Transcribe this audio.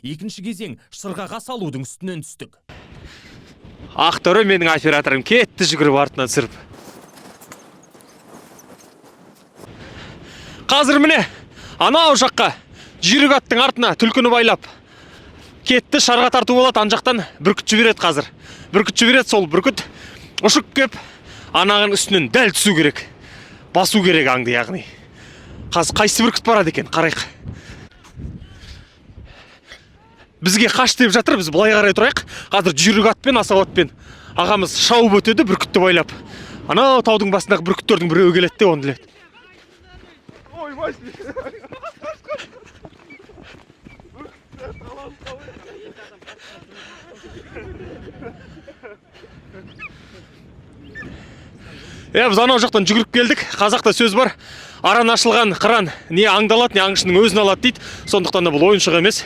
екінші кезең шырғаға салудың үстінен түстік. Ақтөре менің операторым кетті жүгіріп артынан түсіріп. Қазір міне, анау жаққа жүйрік аттың артына түлкіні байлап кетті, шарға тарту болады. Ан жақтан бүркіт жібереді қазір. Бүркіт жібереді, сол бүркіт ұшып кеп, анағын үстінен дәл түсу керек. Басу керек аңды, яғни. Қазір қайсы бүркіт барады екен, қарайық. Бізге қаш деп жатыр, біз былай қарай тұрайық. Қазір жүйрік атпен, асау атпен ағамыз шауып өтеді, бүркітті байлап. Анау таудың басындағы бүркіттердің біреуі келеді де, оны біледі. Біз анау жақтан жүгіріп келдік. Қазақта сөз бар. Аран ашылған қыран не аңдалады, не аңшының өзін алады дейді. Сондықтан да бұл ойыншық емес.